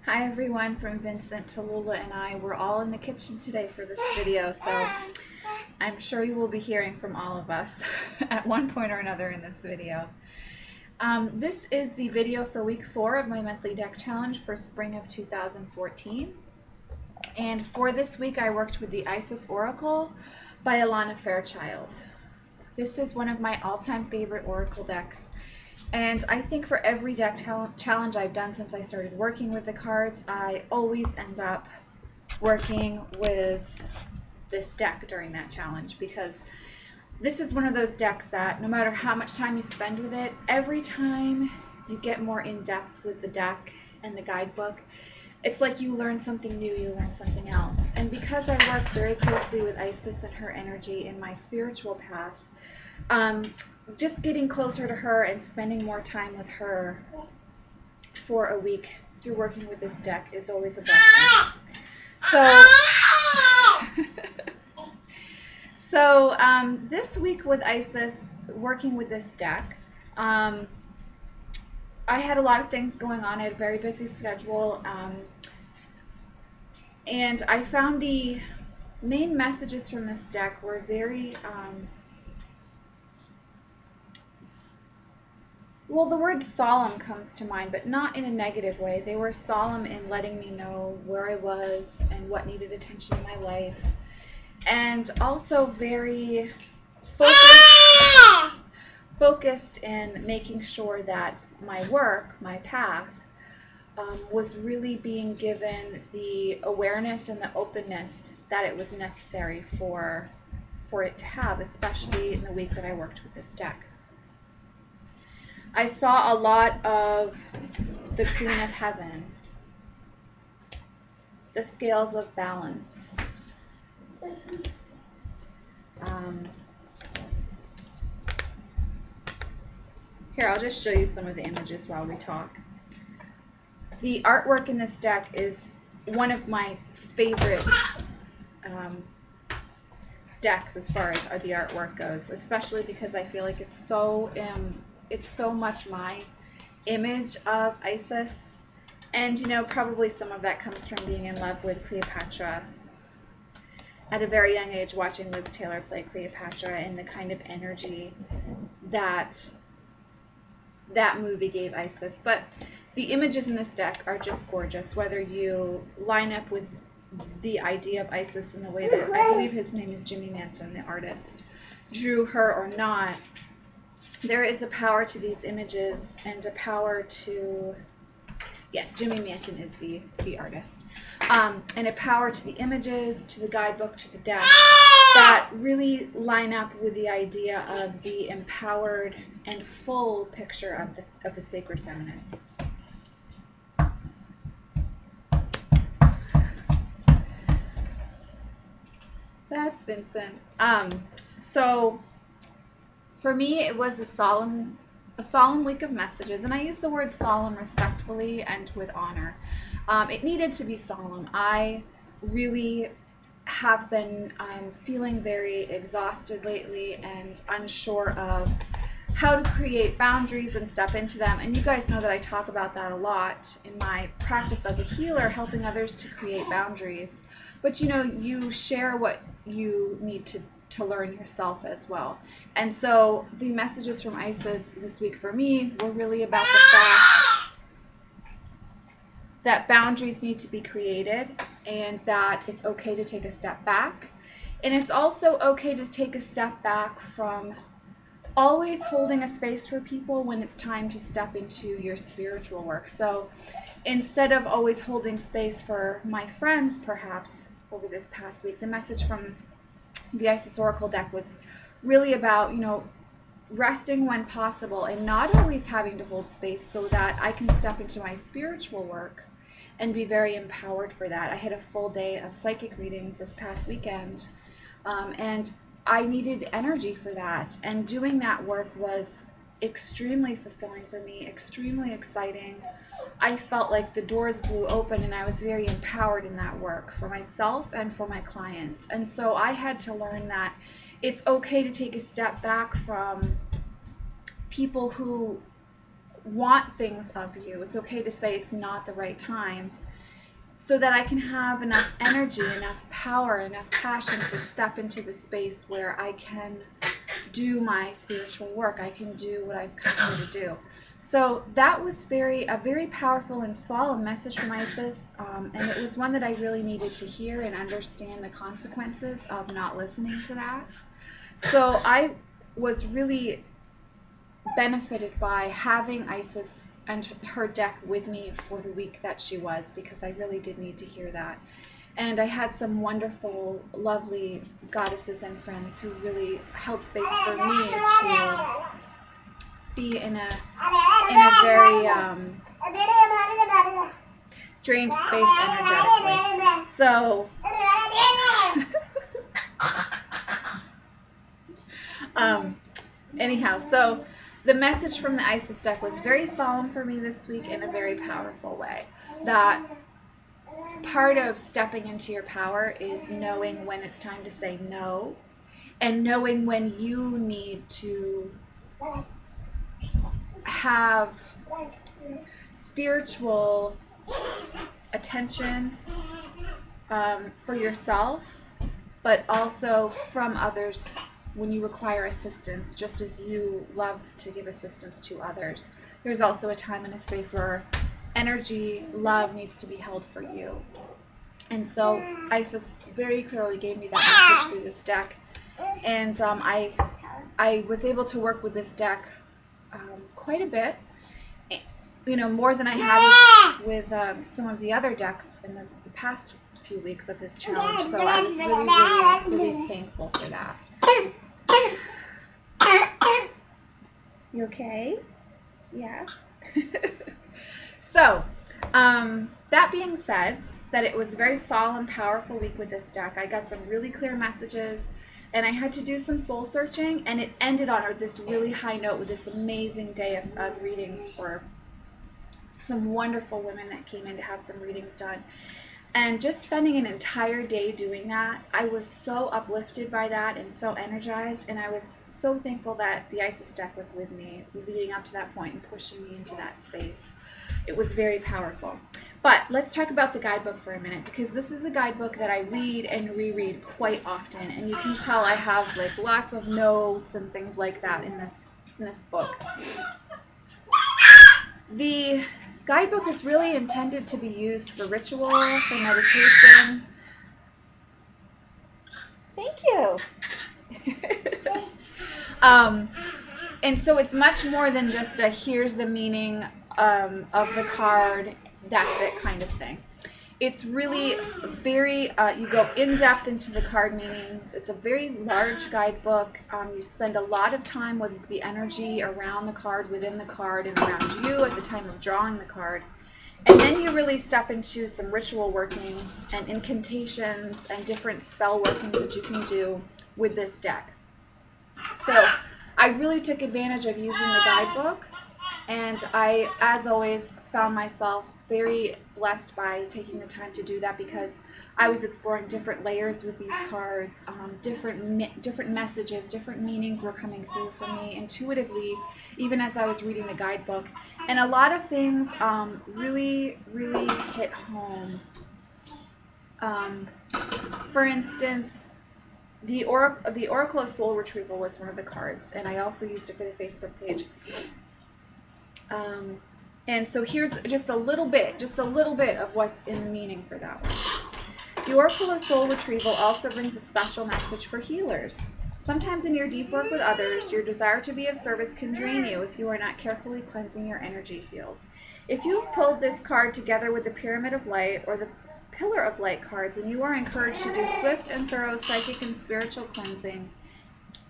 Hi everyone, from Vincent, Tallulah, and I. We're all in the kitchen today for this video, so I'm sure you will be hearing from all of us at one point or another in this video. This is the video for week 4 of my monthly deck challenge for spring of 2014. And for this week I worked with the Isis Oracle by Alana Fairchild. This is one of my all-time favorite oracle decks. And I think for every deck challenge I've done since I started working with the cards, I always end up working with this deck during that challenge, because this is one of those decks that no matter how much time you spend with it, every time you get more in depth with the deck and the guidebook, it's like you learn something new, you learn something else. And because I work very closely with Isis and her energy in my spiritual path, just getting closer to her and spending more time with her for a week through working with this deck is always a blessing. So, this week with Isis, working with this deck, I had a lot of things going on. I had a very busy schedule, and I found the main messages from this deck were very well, the word solemn comes to mind, but not in a negative way. They were solemn in letting me know where I was and what needed attention in my life. And also very focused in making sure that my work, my path, was really being given the awareness and the openness that it was necessary for it to have, especially in the week that I worked with this deck. I saw a lot of the Queen of Heaven, the scales of balance. Here, I'll just show you some of the images while we talk. The artwork in this deck is one of my favorite decks as far as the artwork goes, especially because I feel like it's so much my image of Isis, and you know, probably some of that comes from being in love with Cleopatra at a very young age, watching Liz Taylor play Cleopatra, and the kind of energy that that movie gave Isis. But the images in this deck are just gorgeous, whether you line up with the idea of Isis in the way that I believe his name is Jimmy Manton, the artist, drew her or not. There is a power to these images, and a power to, yes, Jimmy Manton is the artist, and a power to the images, to the guidebook, to the deck, that really line up with the idea of the empowered and full picture of the sacred feminine. That's Vincent. So for me, it was a solemn week of messages, and I use the word solemn respectfully and with honor. It needed to be solemn. I really have been feeling very exhausted lately and unsure of how to create boundaries and step into them. And you guys know that I talk about that a lot in my practice as a healer, helping others to create boundaries. But you know, you share what you need to learn yourself as well. And so the messages from Isis this week for me were really about the fact that boundaries need to be created, and that it's okay to take a step back. And it's also okay to take a step back from always holding a space for people when it's time to step into your spiritual work. So instead of always holding space for my friends, perhaps over this past week, the message from the Isis Oracle deck was really about, you know, resting when possible and not always having to hold space, so that I can step into my spiritual work and be very empowered for that. I had a full day of psychic readings this past weekend, and I needed energy for that, and doing that work was extremely fulfilling for me, extremely exciting. I felt like the doors blew open, and I was very empowered in that work for myself and for my clients. And so I had to learn that it's okay to take a step back from people who want things of you. It's okay to say it's not the right time, so that I can have enough energy, enough power, enough passion to step into the space where I can do my spiritual work. I can do what I've come here to do. So that was a very powerful and solemn message from Isis, and it was one that I really needed to hear and understand the consequences of not listening to that. So I was really benefited by having Isis and her deck with me for the week that she was, because I really did need to hear that. And I had some wonderful, lovely goddesses and friends who really held space for me to be in a very drained space energetically. So anyhow, so the message from the Isis deck was very solemn for me this week in a very powerful way. That part of stepping into your power is knowing when it's time to say no, and knowing when you need to have spiritual attention for yourself, but also from others when you require assistance, just as you love to give assistance to others. There's also a time and a space where energy, love needs to be held for you. And so Isis very clearly gave me that message through this deck. And I was able to work with this deck quite a bit, you know, more than I had with some of the other decks in the past few weeks of this challenge. So I was really thankful for that. You okay? Yeah. So, that being said, that it was a very solemn, powerful week with this deck. I got some really clear messages, and I had to do some soul searching, and it ended on this really high note with this amazing day of readings for some wonderful women that came in to have some readings done. And just spending an entire day doing that, I was so uplifted by that and so energized, and I was so thankful that the Isis deck was with me leading up to that point and pushing me into that space. It was very powerful. But let's talk about the guidebook for a minute, because this is a guidebook that I read and reread quite often, and you can tell I have like lots of notes and things like that in this book. The guidebook is really intended to be used for ritual, for meditation. Thank you. And so it's much more than just a here's the meaning of the card, that's it kind of thing. It's really very, you go in depth into the card meanings. It's a very large guidebook. You spend a lot of time with the energy around the card, within the card, and around you at the time of drawing the card. And then you really step into some ritual workings and incantations and different spell workings that you can do with this deck. So I really took advantage of using the guidebook, and I, as always, found myself very blessed by taking the time to do that, because I was exploring different layers with these cards, different messages, different meanings were coming through for me intuitively, even as I was reading the guidebook. And a lot of things really hit home. For instance, the Oracle of Soul Retrieval was one of the cards, and I also used it for the Facebook page. And so here's just a little bit of what's in the meaning for that one. The Oracle of Soul Retrieval also brings a special message for healers. Sometimes in your deep work with others, your desire to be of service can drain you if you are not carefully cleansing your energy field. If you have pulled this card together with the Pyramid of Light or the Pillar of Light cards, and you are encouraged to do swift and thorough psychic and spiritual cleansing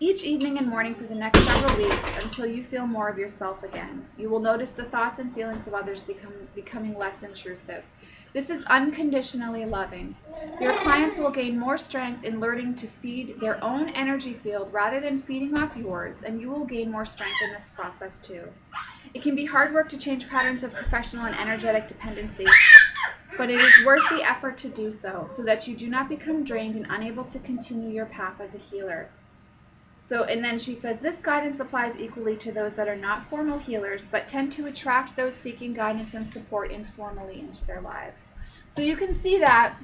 each evening and morning for the next several weeks until you feel more of yourself again. You will notice the thoughts and feelings of others becoming less intrusive. This is unconditionally loving. Your clients will gain more strength in learning to feed their own energy field rather than feeding off yours, and you will gain more strength in this process too. It can be hard work to change patterns of professional and energetic dependency, but it is worth the effort to do so that you do not become drained and unable to continue your path as a healer. So, and then she says, this guidance applies equally to those that are not formal healers, but tend to attract those seeking guidance and support informally into their lives. So you can see that,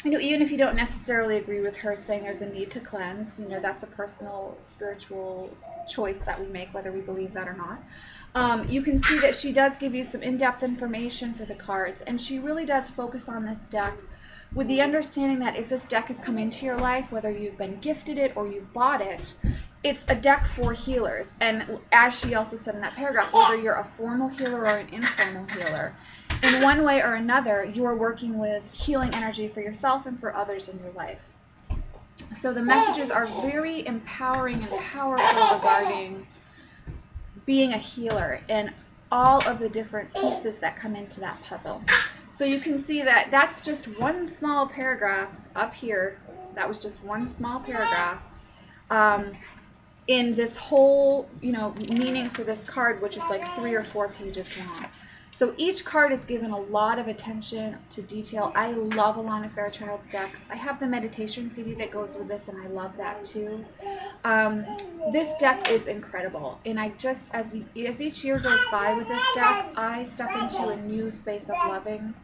you know, even if you don't necessarily agree with her saying there's a need to cleanse, you know, that's a personal spiritual choice that we make, whether we believe that or not. You can see that she does give you some in-depth information for the cards, and she really does focus on this deck with the understanding that if this deck has come into your life, whether you've been gifted it or you've bought it, it's a deck for healers. And as she also said in that paragraph, whether you're a formal healer or an informal healer, in one way or another, you are working with healing energy for yourself and for others in your life. So the messages are very empowering and powerful regarding being a healer and all of the different pieces that come into that puzzle. So you can see that that's just one small paragraph up here. That was just one small paragraph in this whole, you know, meaning for this card, which is like 3 or 4 pages long. So each card is given a lot of attention to detail. I love Alana Fairchild's decks. I have the meditation CD that goes with this, and I love that too. This deck is incredible, and I just, as each year goes by with this deck, I step into a new space of loving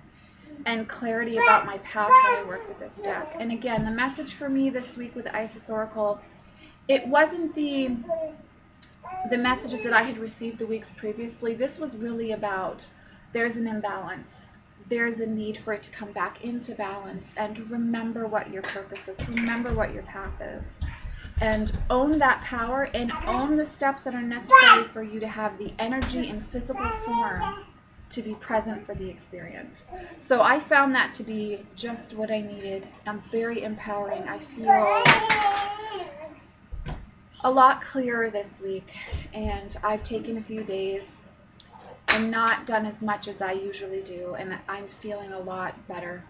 and clarity about my path when I work with this deck. And again, the message for me this week with the Isis Oracle, it wasn't the messages that I had received the weeks previously. This was really about there's an imbalance. There's a need for it to come back into balance, and remember what your purpose is. Remember what your path is. And own that power and own the steps that are necessary for you to have the energy in physical form to be present for the experience. So I found that to be just what I needed. Very empowering. I feel a lot clearer this week, and I've taken a few days and not done as much as I usually do, and I'm feeling a lot better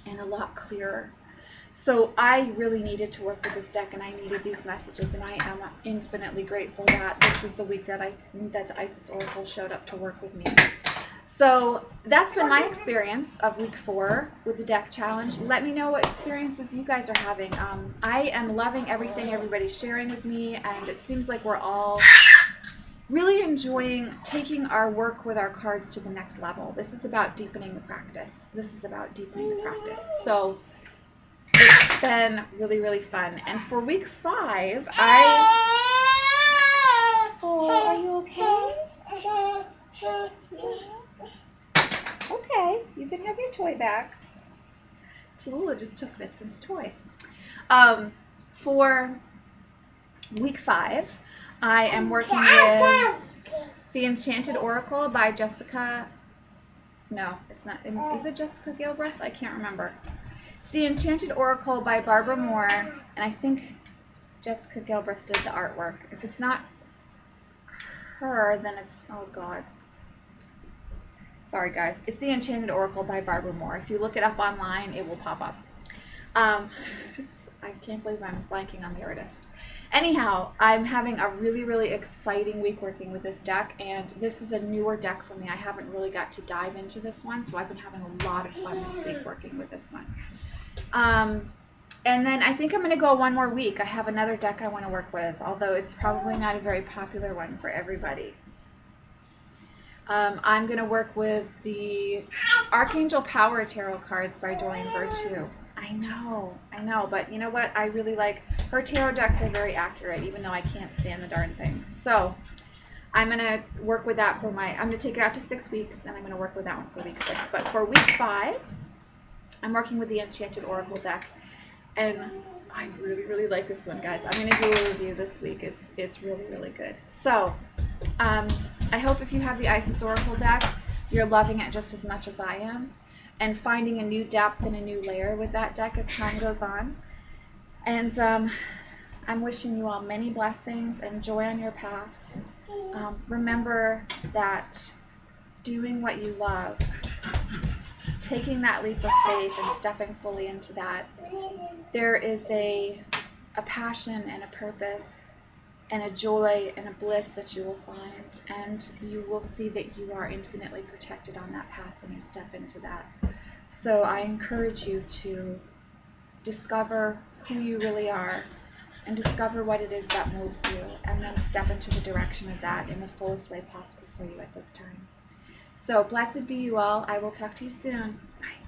and a lot clearer. So I really needed to work with this deck, and I needed these messages, and I am infinitely grateful that this was the week that the Isis Oracle showed up to work with me. So that's been my experience of week 4 with the deck challenge. Let me know what experiences you guys are having. I am loving everything everybody's sharing with me, and it seems like we're all really enjoying taking our work with our cards to the next level. This is about deepening the practice. So it's been really, really fun. And for week 5, Oh, are you okay? Okay, you can have your toy back. Tallulah just took Vincent's toy. For week 5, I am working with The Enchanted Oracle by Jessica. No, it's not. Is it Jessica Gilbreth? I can't remember. It's The Enchanted Oracle by Barbara Moore, and I think Jessica Gilbreth did the artwork. If it's not her, then it's, oh God. Sorry guys. It's The Enchanted Oracle by Barbara Moore. If you look it up online, it will pop up. I can't believe I'm blanking on the artist. Anyhow, I'm having a really, really exciting week working with this deck, and this is a newer deck for me. I haven't really got to dive into this one, so I've been having a lot of fun this week working with this one. And then I think I'm going to go one more week. I have another deck I want to work with, although it's probably not a very popular one for everybody. I'm going to work with the Archangel Power Tarot cards by Doreen Virtue. I know, but you know what? I really like her tarot decks. Are very accurate, even though I can't stand the darn things. So I'm going to work with that I'm going to take it out to 6 weeks, and I'm going to work with that one for week 6. But for week 5, I'm working with the Enchanted Oracle deck, and I really, really like this one, guys. I'm going to do a review this week. It's really, really good. So I hope if you have the Isis Oracle deck, you're loving it just as much as I am, and finding a new depth and a new layer with that deck as time goes on. And I'm wishing you all many blessings and joy on your path. Remember that doing what you love, taking that leap of faith and stepping fully into that, there is a passion and a purpose and a joy and a bliss that you will find, and you will see that you are infinitely protected on that path when you step into that. So I encourage you to discover who you really are, and discover what it is that moves you, and then step into the direction of that in the fullest way possible for you at this time. So blessed be you all. I will talk to you soon. Bye.